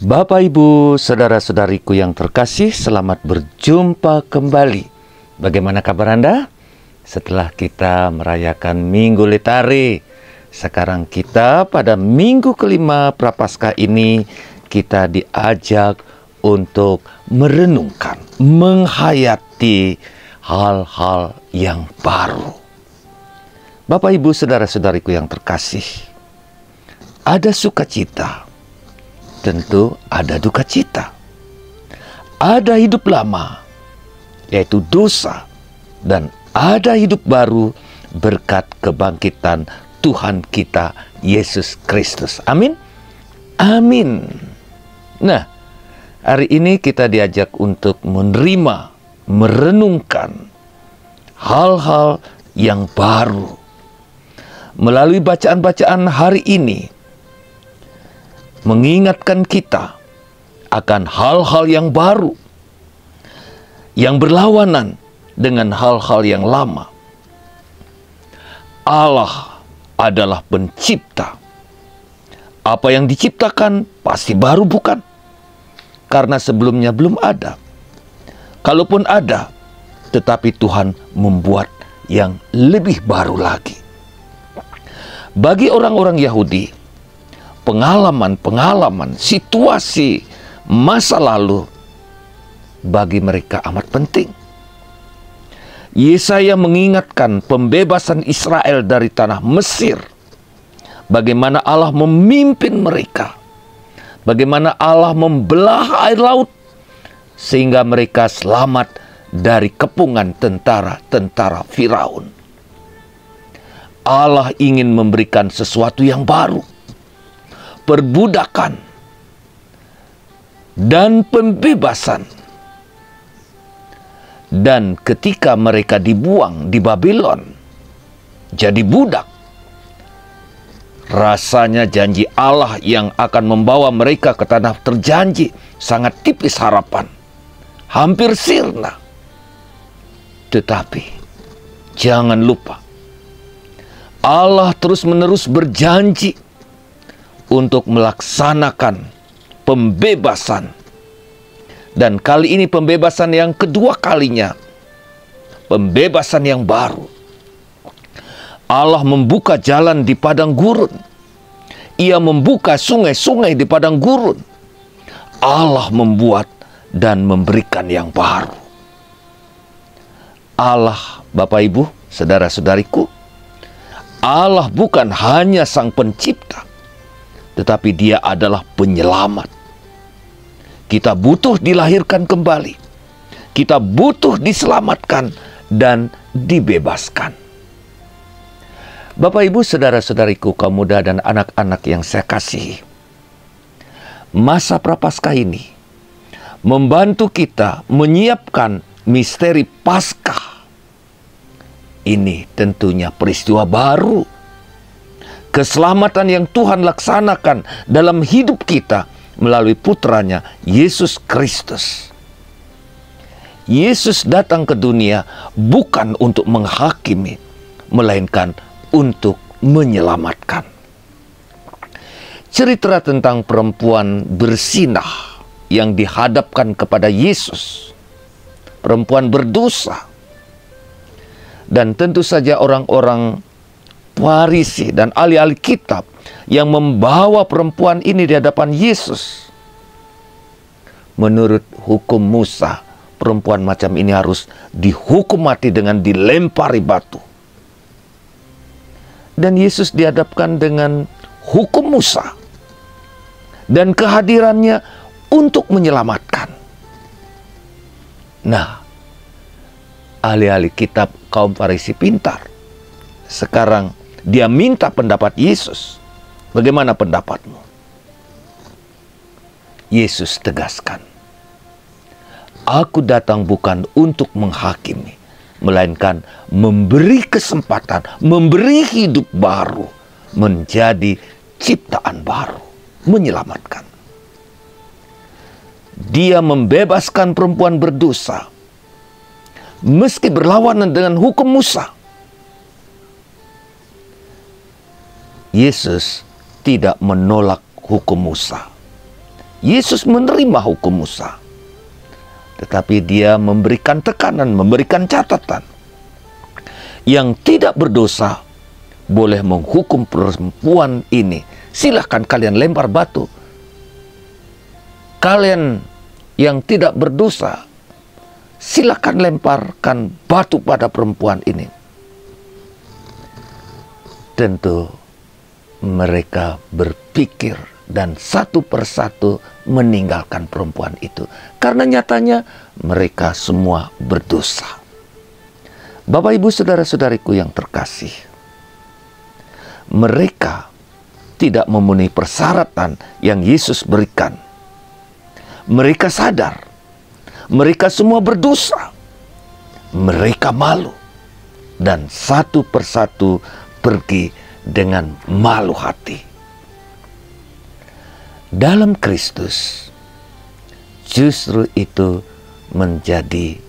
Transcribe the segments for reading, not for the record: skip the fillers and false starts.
Bapak, Ibu, saudara-saudariku yang terkasih, selamat berjumpa kembali. Bagaimana kabar Anda? Setelah kita merayakan Minggu Letare, sekarang kita pada minggu kelima Prapaskah ini, kita diajak untuk merenungkan, menghayati hal-hal yang baru. Bapak, Ibu, saudara-saudariku yang terkasih, ada sukacita, tentu ada duka cita. Ada hidup lama, yaitu dosa, dan ada hidup baru berkat kebangkitan Tuhan kita Yesus Kristus. Amin. Amin. Nah, hari ini kita diajak untuk menerima, merenungkan hal-hal yang baru. Melalui bacaan-bacaan hari ini, mengingatkan kita akan hal-hal yang baru, yang berlawanan dengan hal-hal yang lama. Allah adalah pencipta. Apa yang diciptakan pasti baru, bukan? Karena sebelumnya belum ada. Kalaupun ada, tetapi Tuhan membuat yang lebih baru lagi. Bagi orang-orang Yahudi, pengalaman-pengalaman, situasi masa lalu bagi mereka amat penting. Yesaya mengingatkan pembebasan Israel dari tanah Mesir. Bagaimana Allah memimpin mereka. Bagaimana Allah membelah air laut sehingga mereka selamat dari kepungan tentara-tentara Firaun. Allah ingin memberikan sesuatu yang baru. Perbudakan dan pembebasan. Dan ketika mereka dibuang di Babylon, jadi budak, rasanya janji Allah yang akan membawa mereka ke tanah terjanji sangat tipis harapan, hampir sirna. Tetapi jangan lupa, Allah terus-menerus berjanji untuk melaksanakan pembebasan. Dan kali ini pembebasan yang kedua kalinya. Pembebasan yang baru. Allah membuka jalan di padang gurun. Ia membuka sungai-sungai di padang gurun. Allah membuat dan memberikan yang baru. Allah, Bapak, Ibu, saudara-saudariku, Allah bukan hanya sang pencipta, tetapi Dia adalah penyelamat. Kita butuh dilahirkan kembali. Kita butuh diselamatkan dan dibebaskan. Bapak, Ibu, saudara-saudariku, kaum muda dan anak-anak yang saya kasihi, masa Prapaskah ini membantu kita menyiapkan misteri Paskah. Ini tentunya peristiwa baru. Keselamatan yang Tuhan laksanakan dalam hidup kita melalui putranya Yesus Kristus. Yesus datang ke dunia bukan untuk menghakimi, melainkan untuk menyelamatkan. Cerita tentang perempuan bersinah yang dihadapkan kepada Yesus. Perempuan berdosa. Dan tentu saja orang-orang Farisi dan ahli-ahli kitab yang membawa perempuan ini di hadapan Yesus. Menurut hukum Musa, perempuan macam ini harus dihukum mati dengan dilempari batu. Dan Yesus dihadapkan dengan hukum Musa dan kehadirannya untuk menyelamatkan. Nah, ahli-ahli kitab kaum Farisi pintar. Sekarang dia minta pendapat Yesus. Bagaimana pendapatmu? Yesus tegaskan, aku datang bukan untuk menghakimi, melainkan memberi kesempatan, memberi hidup baru, menjadi ciptaan baru, menyelamatkan. Dia membebaskan perempuan berdosa, meski berlawanan dengan hukum Musa. Yesus tidak menolak hukum Musa. Yesus menerima hukum Musa. Tetapi dia memberikan tekanan, memberikan catatan. Yang tidak berdosa boleh menghukum perempuan ini. Silahkan kalian lempar batu. Kalian yang tidak berdosa, silakan lemparkan batu pada perempuan ini. Tentu mereka berpikir dan satu persatu meninggalkan perempuan itu. Karena nyatanya mereka semua berdosa. Bapak, Ibu, saudara-saudariku yang terkasih, mereka tidak memenuhi persyaratan yang Yesus berikan. Mereka sadar, mereka semua berdosa, mereka malu, dan satu persatu pergi dengan malu hati. Dalam Kristus, justru itu menjadi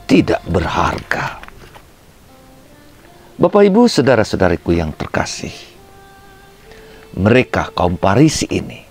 tidak berharga. Bapak, Ibu, saudara-saudariku yang terkasih, mereka kaum Farisi ini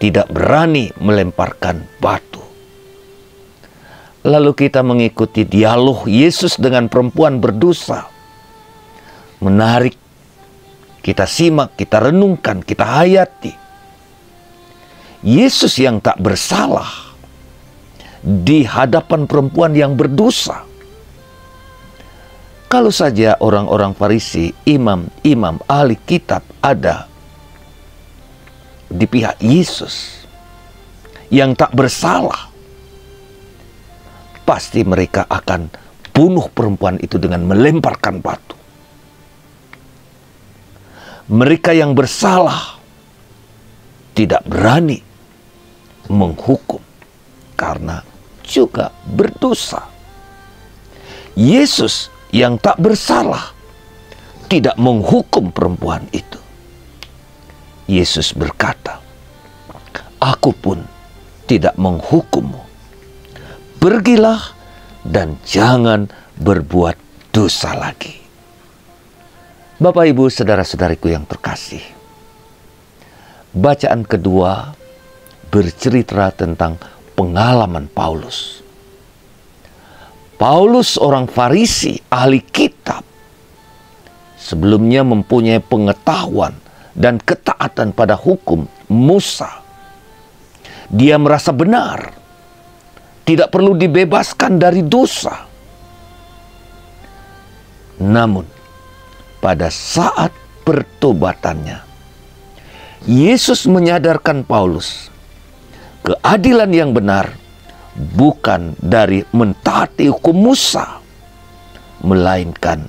tidak berani melemparkan batu. Lalu kita mengikuti dialog Yesus dengan perempuan berdosa. Menarik, kita simak, kita renungkan, kita hayati. Yesus yang tak bersalah di hadapan perempuan yang berdosa. Kalau saja orang-orang Farisi, imam-imam ahli kitab ada di pihak Yesus yang tak bersalah, pasti mereka akan bunuh perempuan itu dengan melemparkan batu. Mereka yang bersalah tidak berani menghukum karena juga berdosa. Yesus yang tak bersalah tidak menghukum perempuan itu. Yesus berkata, "Aku pun tidak menghukummu. Pergilah dan jangan berbuat dosa lagi." Bapak, Ibu, saudara-saudariku yang terkasih, bacaan kedua bercerita tentang pengalaman Paulus. Paulus, orang Farisi, ahli kitab, sebelumnya mempunyai pengetahuan dan ketaatan pada hukum Musa. Dia merasa benar, tidak perlu dibebaskan dari dosa. Namun, pada saat pertobatannya, Yesus menyadarkan Paulus, keadilan yang benar bukan dari mentaati hukum Musa, melainkan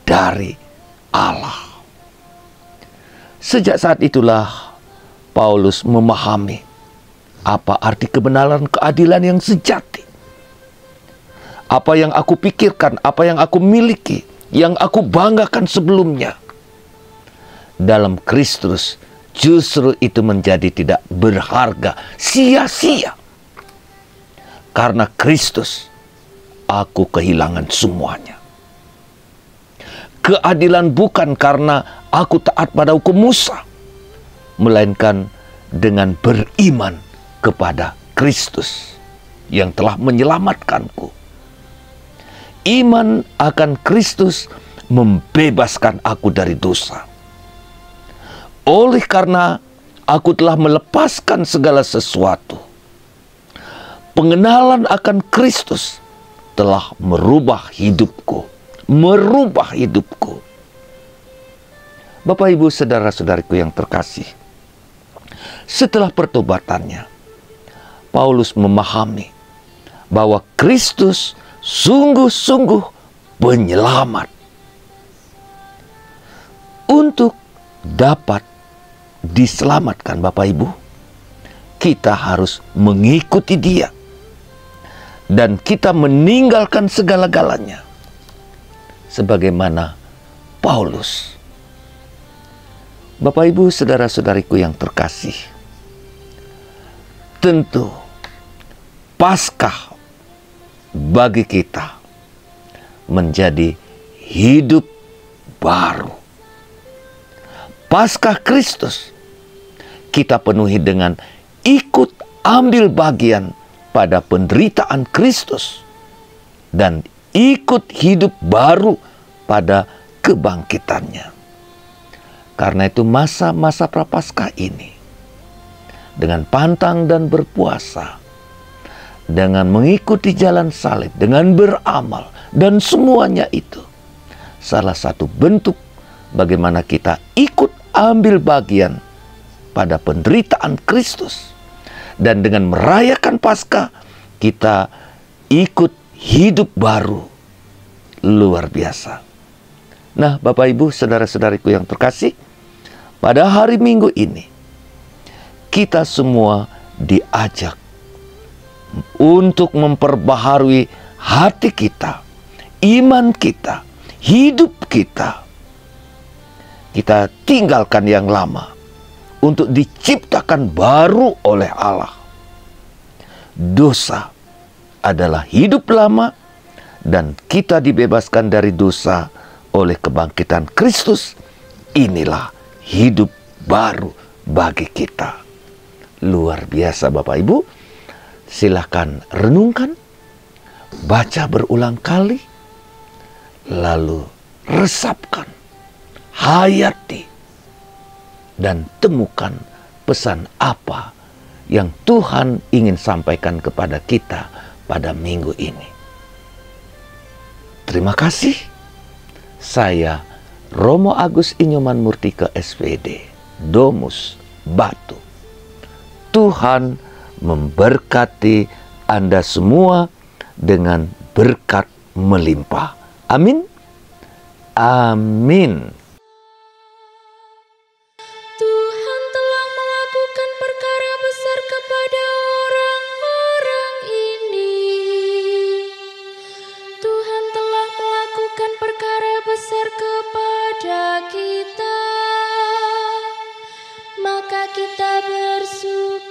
dari Allah. Sejak saat itulah Paulus memahami apa arti kebenaran keadilan yang sejati. Apa yang aku pikirkan, apa yang aku miliki, yang aku banggakan sebelumnya, dalam Kristus justru itu menjadi tidak berharga, sia-sia. Karena Kristus, aku kehilangan semuanya. Keadilan bukan karena aku taat pada hukum Musa, melainkan dengan beriman kepada Kristus yang telah menyelamatkanku. Iman akan Kristus membebaskan aku dari dosa. Oleh karena aku telah melepaskan segala sesuatu, pengenalan akan Kristus telah merubah hidupku. Bapak, Ibu, saudara-saudariku yang terkasih, setelah pertobatannya, Paulus memahami bahwa Kristus sungguh-sungguh penyelamat. Untuk dapat diselamatkan, Bapak Ibu, kita harus mengikuti Dia. Dan kita meninggalkan segala-galanya. Sebagaimana Paulus. Bapak, Ibu, saudara-saudariku yang terkasih, tentu Paskah bagi kita menjadi hidup baru. Paskah Kristus, kita penuhi dengan ikut ambil bagian pada penderitaan Kristus dan ikut hidup baru pada kebangkitannya. Karena itu masa-masa Prapaskah ini, dengan pantang dan berpuasa, dengan mengikuti jalan salib, dengan beramal, dan semuanya itu salah satu bentuk bagaimana kita ikut ambil bagian pada penderitaan Kristus. Dan dengan merayakan Paskah, kita ikut hidup baru. Luar biasa. Nah, Bapak Ibu, saudara-saudariku yang terkasih, pada hari Minggu ini, kita semua diajak untuk memperbaharui hati kita, iman kita, hidup kita. Kita tinggalkan yang lama untuk diciptakan baru oleh Allah. Dosa adalah hidup lama dan kita dibebaskan dari dosa oleh kebangkitan Kristus. Inilah hidup baru bagi kita. Luar biasa Bapak Ibu. Silakan renungkan, baca berulang kali, lalu resapkan, hayati, dan temukan pesan apa yang Tuhan ingin sampaikan kepada kita pada minggu ini. Terima kasih. Saya Romo Agus Inyoman Murtika SPD, Domus Batu. Tuhan memberkati Anda semua dengan berkat melimpah. Amin. Amin. Tuhan telah melakukan perkara besar kepada orang-orang ini. Tuhan telah melakukan perkara besar kepada kita. Maka kita bersyukur.